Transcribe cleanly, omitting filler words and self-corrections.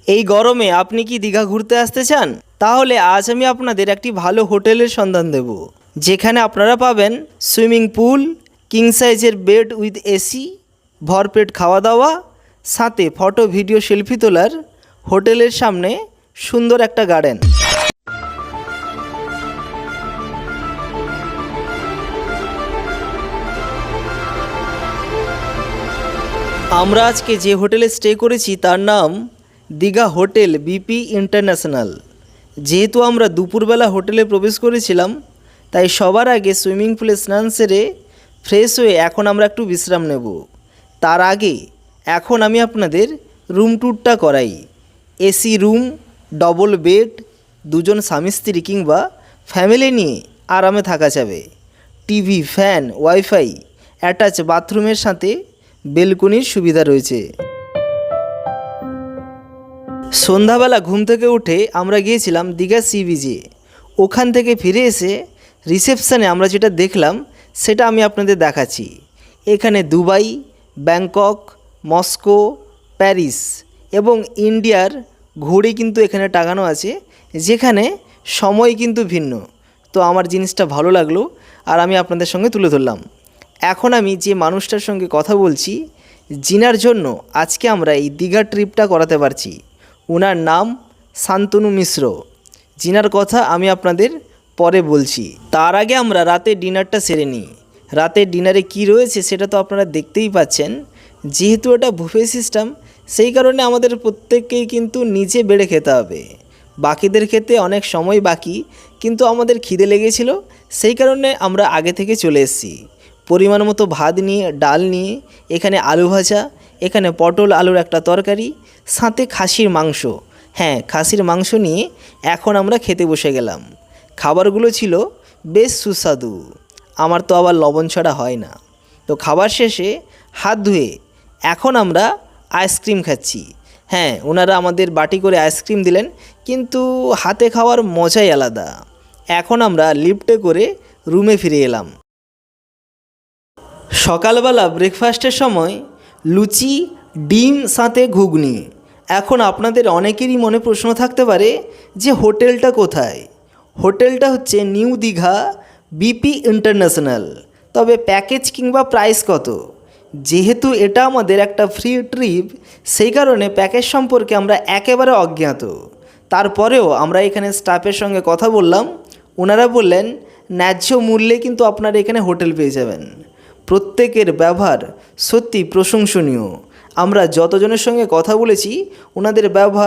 এই গরমে আপনি কি দীঘা ঘুরতে আসতে চান? তাহলে আজ আমি আপনাদের একটি ভালো হোটেলের সন্ধান দেব, যেখানে আপনারা পাবেন সুইমিং পুল, কিং সাইজের বেড উইথ এসি, ভরপেট খাওয়া দাওয়া, সাথে ফটো ভিডিও সেলফি তোলার হোটেলের সামনে সুন্দর একটা গার্ডেন। আমরা আজকে যে হোটেলে স্টে করেছি তার নাম দীঘা হোটেল বিপি ইন্টারন্যাশনাল। যেহেতু আমরা দুপুরবেলা হোটেলে প্রবেশ করেছিলাম, তাই সবার আগে সুইমিং পুলে স্নান সেরে ফ্রেশ হয়ে এখন আমরা একটু বিশ্রাম নেব। তার আগে এখন আমি আপনাদের রুম ট্যুরটা করাই। এসি রুম, ডবল বেড, দুজন স্বামী স্ত্রী কিংবা ফ্যামিলি নিয়ে আরামে থাকা যাবে। টিভি, ফ্যান, ওয়াইফাই, অ্যাটাচ বাথরুমের সাথে বেলকনির সুবিধা রয়েছে। সন্ধ্যাবেলা ঘুম থেকে উঠে আমরা গিয়েছিলাম দীঘা সি বিচে। ওখান থেকে ফিরে এসে রিসেপশানে আমরা যেটা দেখলাম সেটা আমি আপনাদের দেখাচ্ছি। এখানে দুবাই, ব্যাংকক, মস্কো, প্যারিস এবং ইন্ডিয়ার ঘড়ি কিন্তু এখানে টাঙানো আছে, যেখানে সময় কিন্তু ভিন্ন। তো আমার জিনিসটা ভালো লাগলো আর আমি আপনাদের সঙ্গে তুলে ধরলাম। এখন আমি যে মানুষটার সঙ্গে কথা বলছি, জিনার জন্য আজকে আমরা এই দীঘা ট্রিপটা করাতে পারছি, ওনার নাম শান্তনু মিশ্র। জিনার কথা আমি আপনাদের পরে বলছি। তার আগে আমরা রাতের ডিনারটা সেরে নিই। রাতের ডিনারে কি রয়েছে সেটা তো আপনারা দেখতেই পাচ্ছেন। যেহেতু এটা বুফে সিস্টেম, সেই কারণে আমাদের প্রত্যেককেই কিন্তু নিচে বেড়ে খেতে হবে। বাকিদের খেতে অনেক সময় বাকি, কিন্তু আমাদের খিদে লেগেছিল, সেই কারণে আমরা আগে থেকে চলে এসেছি। পরিমাণ মতো ভাত নিয়ে, ডাল নিয়ে, এখানে আলু ভাজা, এখানে পটল আলুর একটা তরকারি, সাথে খাসির মাংস। হ্যাঁ, খাসির মাংস নিয়ে এখন আমরা খেতে বসে গেলাম। খাবারগুলো ছিল বেশ সুস্বাদু। আমার তো আবার লবণ ছাড়া হয় না। তো খাবার শেষে হাত ধুয়ে এখন আমরা আইসক্রিম খাচ্ছি। হ্যাঁ, ওনারা আমাদের বাটি করে আইসক্রিম দিলেন, কিন্তু হাতে খাওয়ার মজাই আলাদা। এখন আমরা লিফটে করে রুমে ফিরে এলাম। সকালবেলা ব্রেকফাস্টের সময় লুচি, ডিম সাথে ঘুগনি। এখন আপনাদের অনেকেরই মনে প্রশ্ন থাকতে পারে যে হোটেলটা কোথায়। হোটেলটা হচ্ছে নিউ দীঘা বিপি ইন্টারন্যাশনাল। তবে প্যাকেজ কিংবা প্রাইস কত? যেহেতু এটা আমাদের একটা ফ্রি ট্রিপ, সেই কারণে প্যাকেজ সম্পর্কে আমরা একেবারে অজ্ঞাত। তারপরেও আমরা এখানে স্টাফের সঙ্গে কথা বললাম, ওনারা বললেন ন্যায্য মূল্যে কিন্তু আপনারা এখানে হোটেল পেয়ে যাবেন। প্রত্যেকের ব্যবহার সত্যি প্রশংসনীয়। আমরা যতজনের সঙ্গে কথা বলেছি, ওনাদের ব্যবহার